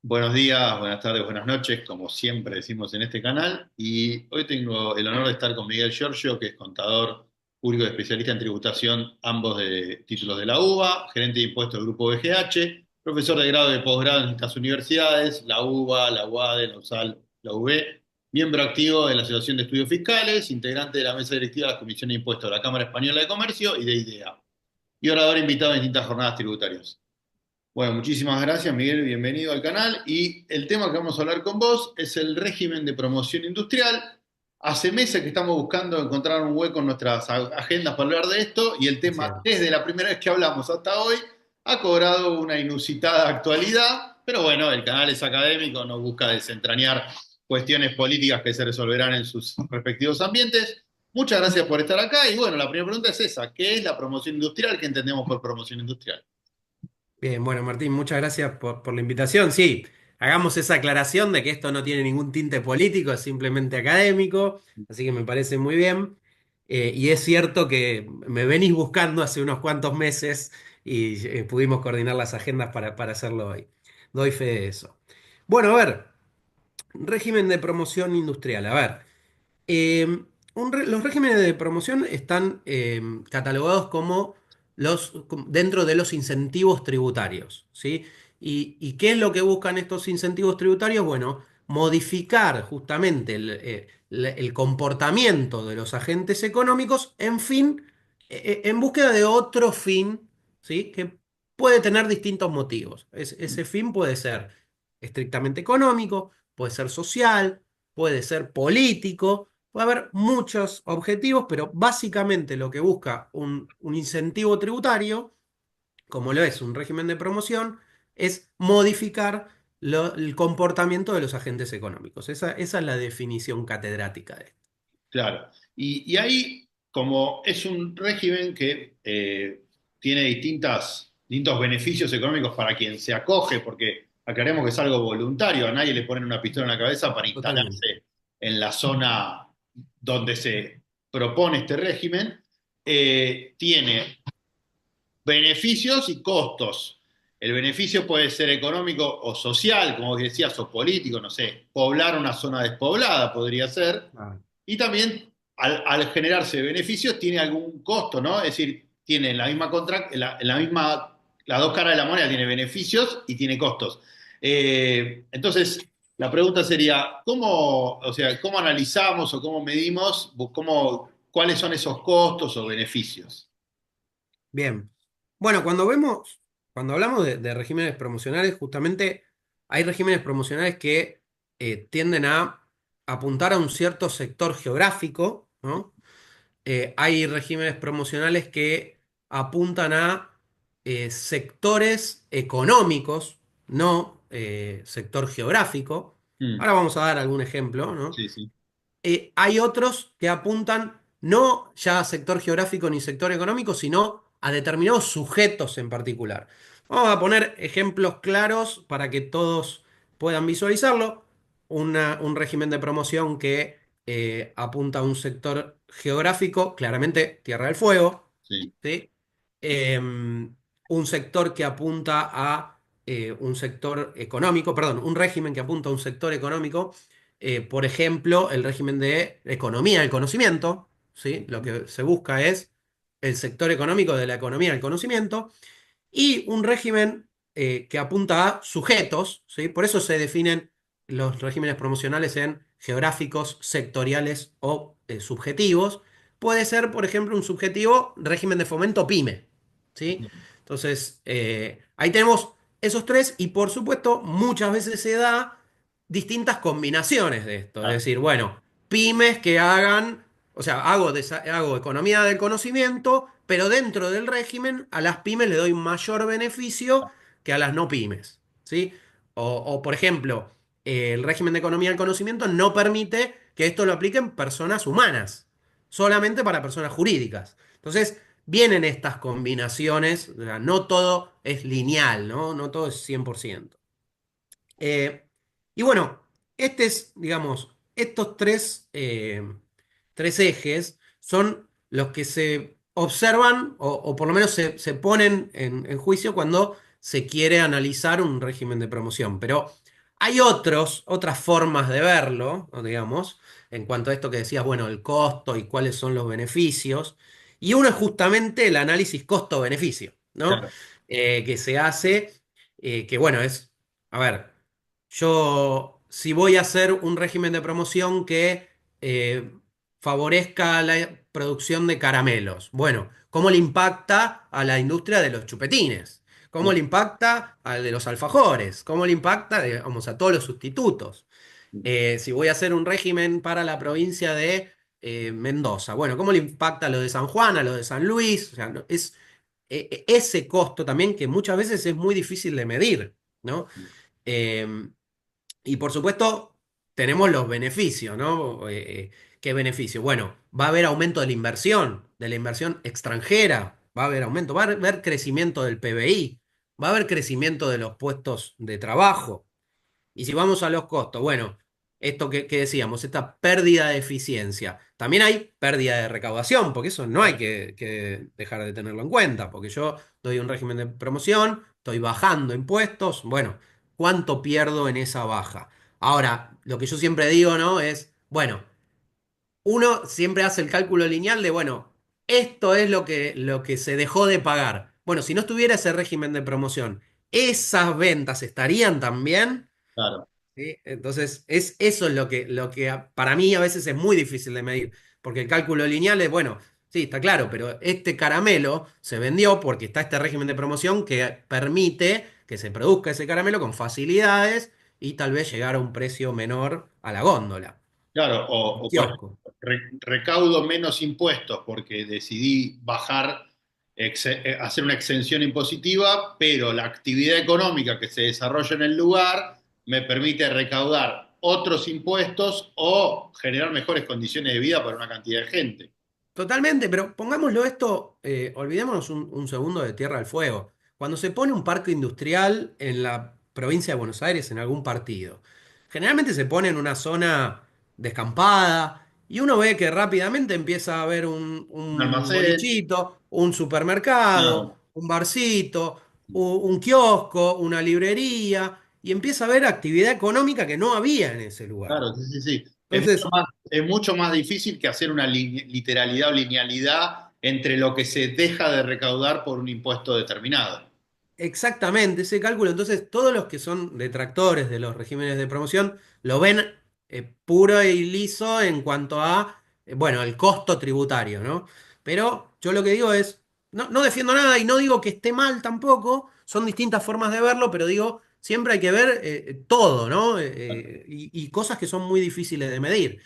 Buenos días, buenas tardes, buenas noches, como siempre decimos en este canal. Y hoy tengo el honor de estar con Miguel Giorgio, que es contador público y especialista en tributación, ambos de títulos de la UBA, gerente de impuestos del Grupo BGH, profesor de grado y de posgrado en estas universidades, la UBA, la UADE, la USAL, la UB, miembro activo de la Asociación de Estudios Fiscales, integrante de la mesa directiva de la Comisión de Impuestos de la Cámara Española de Comercio y de IDEA, y orador invitado en distintas jornadas tributarias. Bueno, muchísimas gracias, Miguel. Bienvenido al canal. Y el tema que vamos a hablar con vos es el régimen de promoción industrial. Hace meses que estamos buscando encontrar un hueco en nuestras agendas para hablar de esto y el Es tema, cierto. desde la primera vez que hablamos hasta hoy, ha cobrado una inusitada actualidad. Pero bueno, el canal es académico, no busca desentrañar cuestiones políticas que se resolverán en sus respectivos ambientes. Muchas gracias por estar acá. Y bueno, la primera pregunta es esa: ¿qué es la promoción industrial? ¿Qué entendemos por promoción industrial? Bien, bueno, Martín, muchas gracias por la invitación. Sí, hagamos esa aclaración de que esto no tiene ningún tinte político, es simplemente académico, así que me parece muy bien. Y es cierto que me venís buscando hace unos cuantos meses y pudimos coordinar las agendas para hacerlo hoy. Doy fe de eso. Bueno, a ver, régimen de promoción industrial. A ver. Eh, los regímenes de promoción están catalogados como dentro de los incentivos tributarios, ¿sí? ¿Y qué es lo que buscan estos incentivos tributarios? Bueno, modificar justamente el comportamiento de los agentes económicos en búsqueda de otro fin, ¿sí? Que puede tener distintos motivos. Ese fin puede ser estrictamente económico, puede ser social, puede ser político. Puede haber muchos objetivos, pero básicamente lo que busca un incentivo tributario, como lo es un régimen de promoción, es modificar el comportamiento de los agentes económicos. Esa es la definición catedrática de esto. Claro. Y ahí, como es un régimen que tiene distintos beneficios económicos para quien se acoge, porque aclaremos que es algo voluntario, a nadie le ponen una pistola en la cabeza para Totalmente. instalarse en la zona donde se propone este régimen, tiene beneficios y costos. El beneficio puede ser económico o social, como decías, o político, no sé, poblar una zona despoblada podría ser, Ah, y también al generarse beneficios tiene algún costo, ¿no? Es decir, tiene la misma la misma, las dos caras de la moneda, tiene beneficios y tiene costos. Entonces, la pregunta sería, ¿cómo, o sea, cómo analizamos o cómo medimos, cuáles son esos costos o beneficios? bien. Bueno, cuando hablamos de regímenes promocionales, justamente hay regímenes promocionales que tienden a apuntar a un cierto sector geográfico, ¿no? Hay regímenes promocionales que apuntan a sectores económicos, no sector geográfico. Mm, Ahora vamos a dar algún ejemplo, ¿no? sí, sí. Hay otros que apuntan no ya a sector geográfico ni sector económico, sino a determinados sujetos en particular. Vamos a poner ejemplos claros para que todos puedan visualizarlo. Un régimen de promoción que apunta a un sector geográfico, claramente Tierra del Fuego, Sí. ¿sí? Un sector que apunta a un sector económico, perdón, un régimen que apunta a un sector económico, por ejemplo, el régimen de economía del conocimiento, ¿sí? Lo que se busca es el sector económico de la economía del conocimiento, y un régimen que apunta a sujetos, ¿sí? Por eso se definen los regímenes promocionales en geográficos, sectoriales o subjetivos. Puede ser, por ejemplo, un subjetivo régimen de fomento PYME, ¿sí? Entonces, ahí tenemos esos tres y por supuesto muchas veces se da distintas combinaciones de esto. Es Ah, decir, bueno, pymes que hagan, o sea, hago economía del conocimiento, pero dentro del régimen a las pymes le doy mayor beneficio que a las no pymes, ¿sí? Por ejemplo, el régimen de economía del conocimiento no permite que esto lo apliquen personas humanas, solamente para personas jurídicas. Entonces, vienen estas combinaciones, o sea, no todo es lineal, ¿no? No todo es 100%. Eh, y bueno, digamos, estos tres ejes son los que se observan o por lo menos se ponen en juicio cuando se quiere analizar un régimen de promoción. Pero Hay otras formas de verlo, ¿no? Digamos, en cuanto a esto que decías, bueno, el costo y cuáles son los beneficios. Y uno es justamente el análisis costo-beneficio, ¿no? Claro, Que se hace, que bueno, a ver, yo si voy a hacer un régimen de promoción que eh, favorezca la producción de caramelos, bueno, ¿cómo le impacta a la industria de los chupetines? ¿Cómo le impacta al de los alfajores? ¿Cómo le impacta, digamos, a todos los sustitutos? Si voy a hacer un régimen para la provincia de Mendoza, bueno, ¿cómo le impacta a lo de San Juan, a lo de San Luis? O sea, es ese costo también que muchas veces es muy difícil de medir, ¿no? Eh, y por supuesto, tenemos los beneficios, ¿no? ¿Qué beneficio? Bueno, va a haber aumento de la inversión extranjera, va a haber aumento, va a haber crecimiento del PBI, va a haber crecimiento de los puestos de trabajo. Y si vamos a los costos, bueno, esto que decíamos, esta pérdida de eficiencia, también hay pérdida de recaudación, porque eso no hay que dejar de tenerlo en cuenta, porque yo doy un régimen de promoción, estoy bajando impuestos, bueno, ¿cuánto pierdo en esa baja? Ahora, lo que yo siempre digo, ¿no? Es, bueno, uno siempre hace el cálculo lineal de, bueno, esto es lo que se dejó de pagar. Bueno, si no estuviera ese régimen de promoción, ¿esas ventas estarían también? claro, ¿Sí? Entonces, eso es lo que para mí a veces es muy difícil de medir, porque el cálculo lineal es, bueno, sí, está claro, pero este caramelo se vendió porque está este régimen de promoción que permite que se produzca ese caramelo con facilidades y tal vez llegar a un precio menor a la góndola, claro. al O, por ejemplo, kiosco. recaudo menos impuestos porque decidí bajar, hacer una exención impositiva, pero la actividad económica que se desarrolla en el lugar me permite recaudar otros impuestos o generar mejores condiciones de vida para una cantidad de gente. Totalmente, pero pongámoslo esto, olvidémonos un segundo de Tierra del Fuego. Cuando se pone un parque industrial en la provincia de Buenos Aires, en algún partido, generalmente se pone en una zona descampada y uno ve que rápidamente empieza a haber un, Un un almacén, bolichito, un supermercado, claro, un barcito, un kiosco, una librería y empieza a haber actividad económica que no había en ese lugar. claro, sí, sí, sí. Entonces, Es mucho más difícil que hacer una literalidad o linealidad entre lo que se deja de recaudar por un impuesto determinado. exactamente, ese cálculo. Entonces, todos los que son detractores de los regímenes de promoción lo ven puro y liso en cuanto a, bueno, el costo tributario, ¿no? Pero yo lo que digo es, no defiendo nada y no digo que esté mal tampoco, son distintas formas de verlo, pero digo, siempre hay que ver todo, ¿no? Y cosas que son muy difíciles de medir.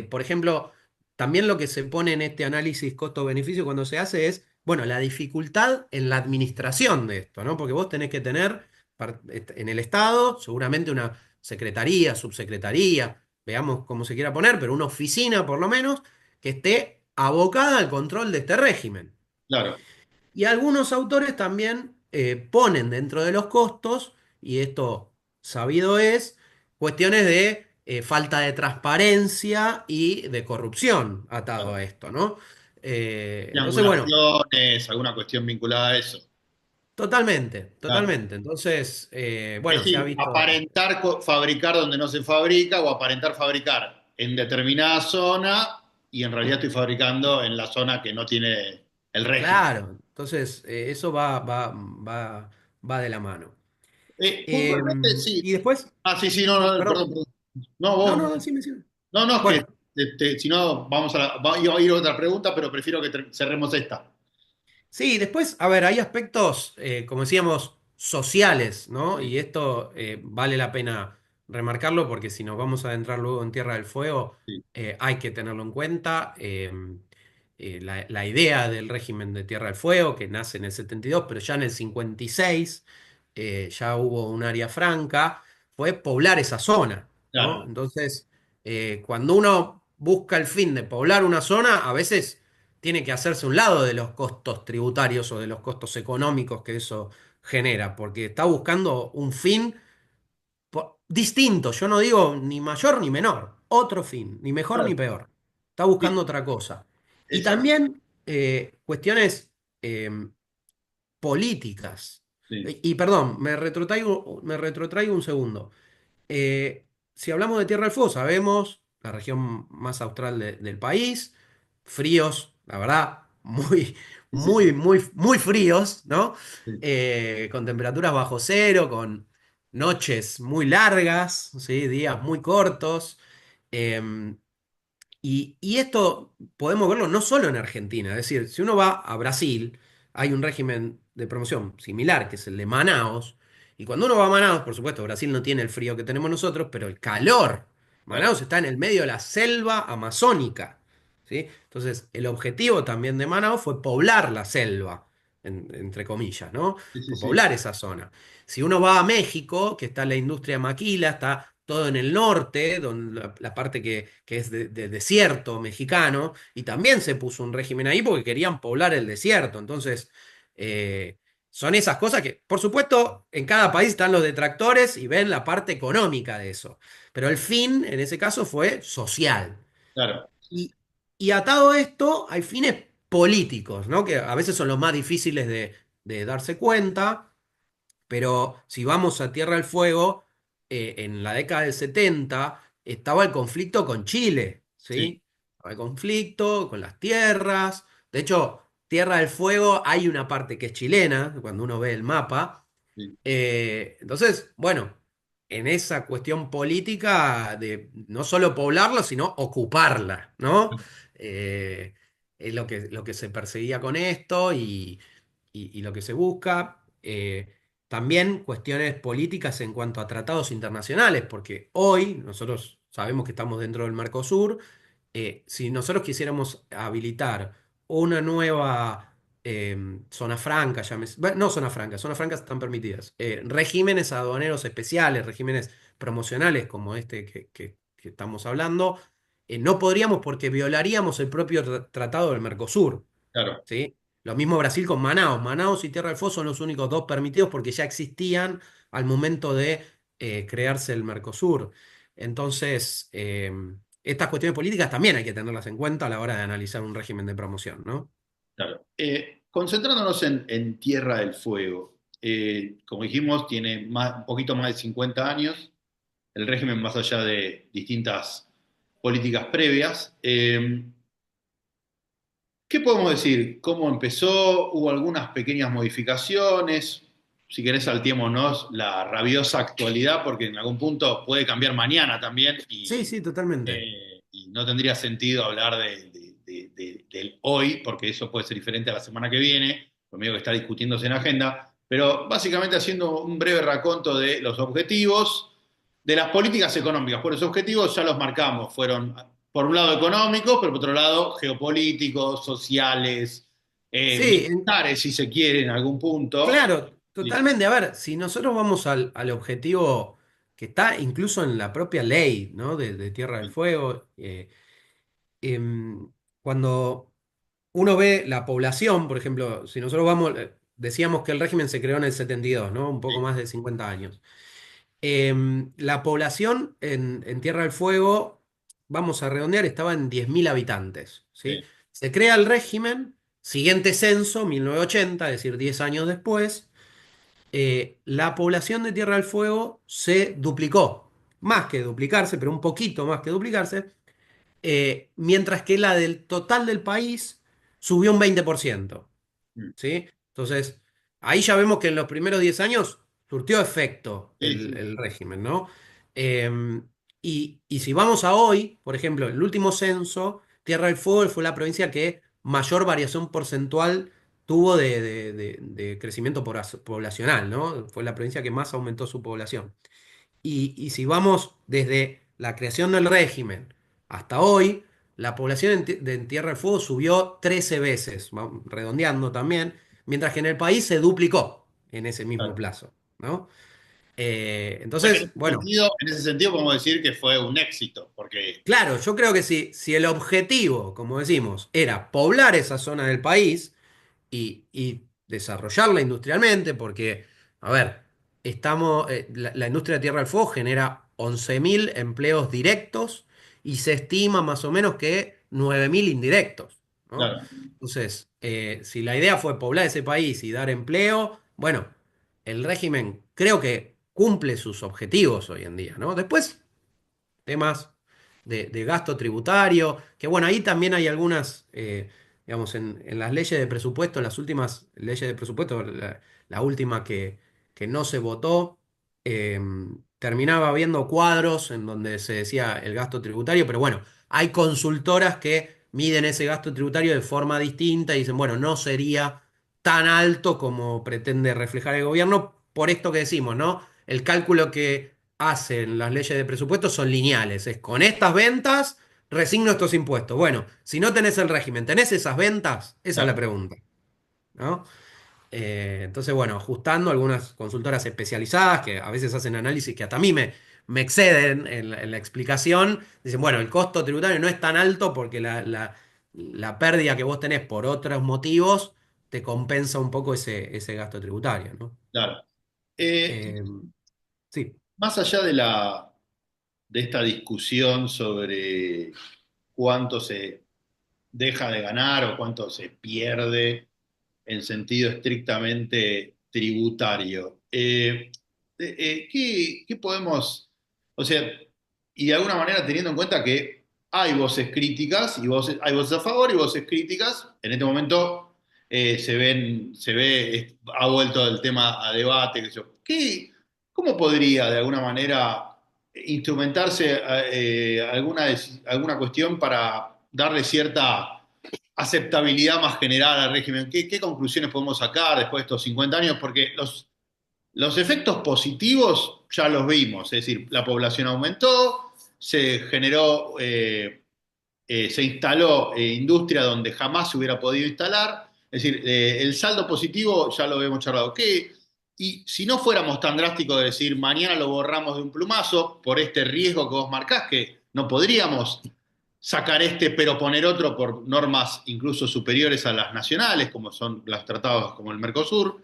Por ejemplo, también lo que se pone en este análisis costo-beneficio cuando se hace es bueno, la dificultad en la administración de esto, ¿no? Porque vos tenés que tener en el Estado seguramente una secretaría, subsecretaría, veamos cómo se quiera poner, pero una oficina por lo menos que esté abocada al control de este régimen. Claro, Y algunos autores también ponen dentro de los costos, y esto sabido es, cuestiones de falta de transparencia y de corrupción atado claro. a esto, ¿no? Entonces, bueno. Triangulaciones, alguna cuestión vinculada a eso. Totalmente, Claro. totalmente. Entonces, Es bueno, se ha decir, visto aparentar fabricar donde no se fabrica o aparentar fabricar en determinada zona y en realidad estoy fabricando en la zona que no tiene el régimen. claro. Entonces, eso va de la mano. Puntualmente sí. Y después, Ah, sí, sí, no, no, perdón, perdón, perdón. No, no, vos. no, decime, decime. No, no, es Bueno, que si no, iba a ir a otra pregunta, pero prefiero que cerremos esta. sí, después, a ver, hay aspectos, como decíamos, sociales, ¿no? Y esto vale la pena remarcarlo porque si nos vamos a adentrar luego en Tierra del Fuego, Sí, hay que tenerlo en cuenta. La idea del régimen de Tierra del Fuego, que nace en el 72, pero ya en el 56 ya hubo un área franca, fue poblar esa zona, ¿no? claro, Entonces, cuando uno busca el fin de poblar una zona, a veces tiene que hacerse un lado de los costos tributarios o de los costos económicos que eso genera, porque está buscando un fin distinto, yo no digo ni mayor ni menor, otro fin, ni mejor ni claro. peor, está Sí, buscando otra cosa. Y exacto. también cuestiones eh, políticas. Sí, Y perdón, me retrotraigo un segundo. Si hablamos de Tierra del Fuego, sabemos la región más austral del país, fríos, la verdad, muy, Sí, sí, sí. muy fríos, ¿no? Sí, Con temperaturas bajo cero, con noches muy largas, ¿sí? Días muy cortos. Em, y esto podemos verlo no solo en Argentina, es decir, si uno va a Brasil, hay un régimen de promoción similar, que es el de Manaos, y cuando uno va a Manaos, por supuesto, Brasil no tiene el frío que tenemos nosotros, pero el calor. claro. Manaos está en el medio de la selva amazónica, ¿sí? Entonces, el objetivo también de Manaos fue poblar la selva, entre comillas, ¿no? Sí, sí, Fue sí. poblar esa zona. Si uno va a México, que está la industria maquila, está todo en el norte, donde la parte que es de desierto mexicano, y también se puso un régimen ahí porque querían poblar el desierto. Entonces, eh, son esas cosas que, por supuesto, en cada país están los detractores y ven la parte económica de eso. Pero el fin, en ese caso, fue social. Claro, Y, y atado a esto, hay fines políticos, ¿no? Que a veces son los más difíciles de darse cuenta, pero si vamos a Tierra del Fuego, en la década del 70 estaba el conflicto con Chile, sí, ¿sí? Estaba el conflicto con las tierras. De hecho, Tierra del Fuego hay una parte que es chilena, cuando uno ve el mapa. sí, Entonces, bueno, en esa cuestión política de no solo poblarla, sino ocuparla, ¿no? Eh, es lo que se perseguía con esto y lo que se busca. También cuestiones políticas en cuanto a tratados internacionales, porque hoy nosotros sabemos que estamos dentro del Mercosur. Si nosotros quisiéramos habilitar una nueva zona franca, bueno, no zonas francas están permitidas, regímenes aduaneros especiales, regímenes promocionales como este que estamos hablando, no podríamos porque violaríamos el propio tratado del Mercosur. claro, ¿Sí? Lo mismo Brasil con Manaos. Manaos y Tierra del Fuego son los únicos dos permitidos porque ya existían al momento de crearse el Mercosur. Entonces, estas cuestiones políticas también hay que tenerlas en cuenta a la hora de analizar un régimen de promoción, ¿no? claro. Concentrándonos en Tierra del Fuego, como dijimos, tiene un poquito más de 50 años, el régimen más allá de distintas políticas previas. ¿Qué podemos decir? ¿Cómo empezó? ¿Hubo algunas pequeñas modificaciones? Si querés, saltémonos la rabiosa actualidad, porque en algún punto puede cambiar mañana también Sí, sí, totalmente. y no tendría sentido hablar del hoy, porque eso puede ser diferente a la semana que viene, por medio que está discutiéndose en agenda, pero básicamente haciendo un breve raconto de los objetivos, de las políticas económicas. Por los objetivos ya los marcamos, fueron por un lado económicos, pero por otro lado geopolíticos, sociales, Sí, militares, si se quiere, en algún punto. claro, totalmente. A ver, si nosotros vamos al objetivo que está incluso en la propia ley, ¿no? De Tierra del Fuego, em, cuando uno ve la población, por ejemplo, si nosotros vamos, decíamos que el régimen se creó en el 72, ¿no? Un poco más de 50 años. La población en Tierra del Fuego, vamos a redondear, estaba en 10.000 habitantes, ¿sí? Se crea el régimen, siguiente censo, 1980, es decir, 10 años después, la población de Tierra del Fuego se duplicó, más que duplicarse, pero un poquito más que duplicarse, mientras que la del total del país subió un 20%. ¿Sí? Entonces, ahí ya vemos que en los primeros 10 años surtió efecto Sí, sí, el régimen, ¿no? Eh, y si vamos a hoy, por ejemplo, el último censo, Tierra del Fuego fue la provincia que mayor variación porcentual tuvo de crecimiento poblacional, ¿no? Fue la provincia que más aumentó su población. Y si vamos desde la creación del régimen hasta hoy, la población en Tierra del Fuego subió 13 veces, redondeando también, mientras que en el país se duplicó en ese mismo claro. plazo, ¿no? O sea que Entonces, bueno, en ese sentido podemos decir que fue un éxito, porque claro, yo creo que si el objetivo, como decimos, era poblar esa zona del país, y desarrollarla industrialmente, porque, a ver, la industria de Tierra del Fuego genera 11.000 empleos directos y se estima más o menos que 9.000 indirectos, ¿no? claro, Entonces, si la idea fue poblar ese país y dar empleo, bueno, el régimen creo que cumple sus objetivos hoy en día, ¿no? Después, temas de gasto tributario, que bueno, ahí también hay algunas, digamos, en las leyes de presupuesto, en las últimas leyes de presupuesto, la última que no se votó, eh, terminaba habiendo cuadros en donde se decía el gasto tributario, pero bueno, hay consultoras que miden ese gasto tributario de forma distinta y dicen, bueno, no sería tan alto como pretende reflejar el gobierno, por esto que decimos, ¿no? El cálculo que hacen las leyes de presupuesto son lineales. Es con estas ventas, resigno estos impuestos. Bueno, si no tenés el régimen, ¿tenés esas ventas? Esa es la Claro, pregunta, ¿no? Entonces, bueno, ajustando algunas consultoras especializadas que a veces hacen análisis que hasta a mí me exceden en la explicación, dicen, bueno, el costo tributario no es tan alto porque la pérdida que vos tenés por otros motivos te compensa un poco ese gasto tributario, ¿no? claro. Eh, sí. Más allá de esta discusión sobre cuánto se deja de ganar o cuánto se pierde en sentido estrictamente tributario. ¿Qué podemos, o sea, y de alguna manera teniendo en cuenta que hay voces críticas y hay voces a favor y voces críticas, en este momento ha vuelto el tema a debate, qué sé yo. ¿Cómo podría de alguna manera instrumentarse alguna cuestión para darle cierta aceptabilidad más general al régimen? ¿Qué conclusiones podemos sacar después de estos 50 años? Porque los efectos positivos ya los vimos, es decir, la población aumentó, se generó, se instaló industria donde jamás se hubiera podido instalar, es decir, el saldo positivo ya lo hemos charlado. Y si no fuéramos tan drásticos de decir mañana lo borramos de un plumazo por este riesgo que vos marcás, que no podríamos sacar este pero poner otro por normas incluso superiores a las nacionales, como son los tratados como el Mercosur,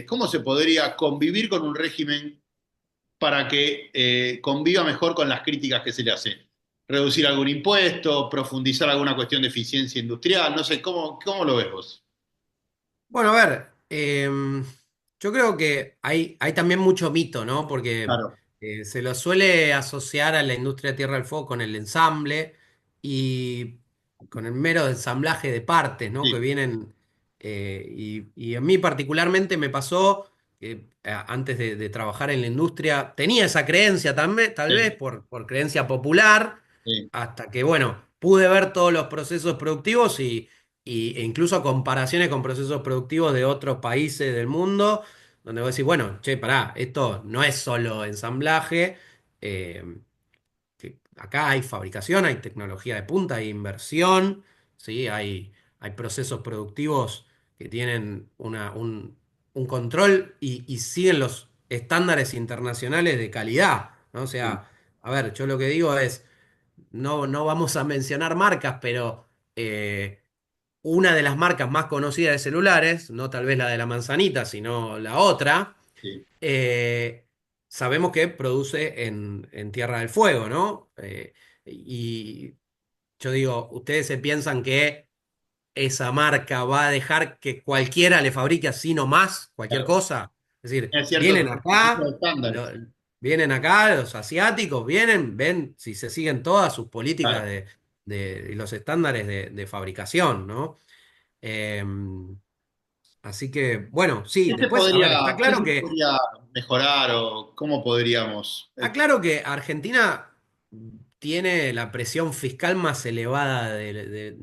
¿cómo se podría convivir con un régimen para que conviva mejor con las críticas que se le hacen? Reducir algún impuesto, profundizar alguna cuestión de eficiencia industrial, no sé, ¿cómo lo ves vos? Bueno, a ver, yo creo que hay también mucho mito, ¿no? Porque Claro, se lo suele asociar a la industria de Tierra del Fuego con el ensamble y con el mero ensamblaje de partes, ¿no? Que sí, vienen, y a mí particularmente me pasó que antes de trabajar en la industria tenía esa creencia también, tal vez sí, por creencia popular, sí, hasta que, bueno, pude ver todos los procesos productivos e incluso comparaciones con procesos productivos de otros países del mundo, donde vos decís, bueno, che, pará, esto no es solo ensamblaje, eh, que acá hay fabricación, hay tecnología de punta, hay inversión, ¿sí? Hay procesos productivos que tienen un control y siguen los estándares internacionales de calidad, ¿no? O sí, sea, a ver, yo lo que digo es, no vamos a mencionar marcas, pero una de las marcas más conocidas de celulares, no tal vez la de la manzanita, sino la otra, sí. eh, sabemos que produce en Tierra del Fuego, ¿no? Y yo digo, ¿ustedes se piensan que esa marca va a dejar que cualquiera le fabrique así nomás cualquier Claro. cosa? Es decir, Hay ciertos estándares. vienen acá los asiáticos, vienen, ven si se siguen todas sus políticas Claro. y los estándares de fabricación, ¿no? Eh, Así que, bueno, sí, después, a ver, ¿Qué se podría mejorar o cómo podríamos? está claro que Argentina tiene la presión fiscal más elevada,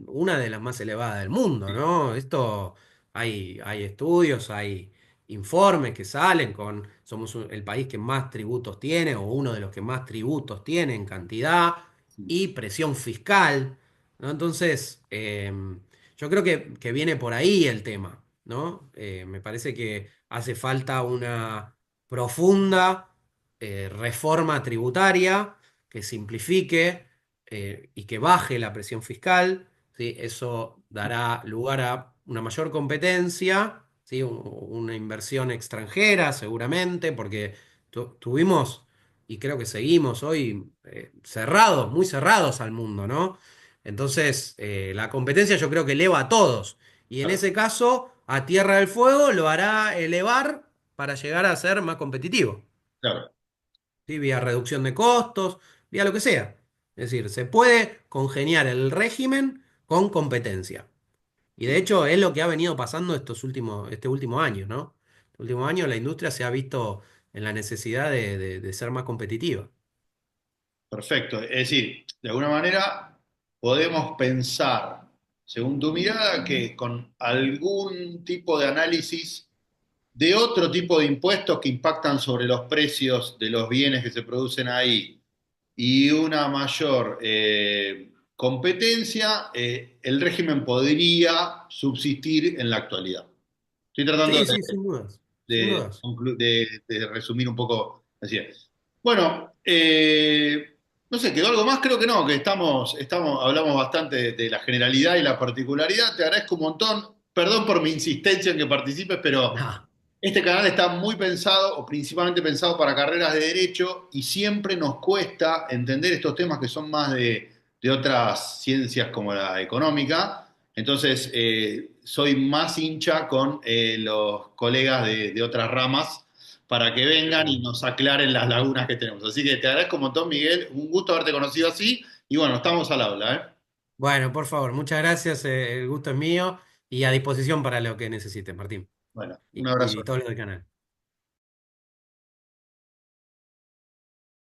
una de las más elevadas del mundo, ¿no? Esto hay estudios, hay informes que salen somos el país que más tributos tiene o uno de los que más tributos tiene en cantidad y presión fiscal, ¿no? Entonces, yo creo que viene por ahí el tema, ¿no? Me parece que hace falta una profunda reforma tributaria que simplifique y que baje la presión fiscal, ¿sí? Eso dará lugar a una mayor competencia, ¿sí? Una inversión extranjera seguramente, porque tuvimos y creo que seguimos hoy cerrados, muy cerrados al mundo, ¿no? Entonces, la competencia yo creo que eleva a todos. Y en Claro, ese caso, a Tierra del Fuego lo hará elevar para llegar a ser más competitivo, Claro. ¿sí? Vía reducción de costos, vía lo que sea. Es decir, se puede congeniar el régimen con competencia. Y de hecho es lo que ha venido pasando este último año, ¿no? Este último año la industria se ha visto en la necesidad de ser más competitiva. Perfecto. Es decir, de alguna manera podemos pensar, según tu mirada, que con algún tipo de análisis de otro tipo de impuestos que impactan sobre los precios de los bienes que se producen ahí y una mayor competencia, el régimen podría subsistir en la actualidad. Estoy tratando Sí, sí, sin dudas, sin de, dudas. de resumir un poco. Así es. Bueno, no sé, ¿quedó algo más? Creo que no, que hablamos bastante de la generalidad y la particularidad. Te agradezco un montón. Perdón por mi insistencia en que participes, pero Ah, este canal está muy pensado, o principalmente pensado para carreras de derecho, y siempre nos cuesta entender estos temas que son más de otras ciencias como la económica. Entonces, soy más hincha con los colegas de otras ramas para que vengan y nos aclaren las lagunas que tenemos. Así que te agradezco un montón, Miguel. Un gusto haberte conocido así. Y bueno, estamos al habla, ¿eh? bueno, por favor, muchas gracias, el gusto es mío y a disposición para lo que necesites, Martín, Bueno, un y abrazo. todo lo del canal.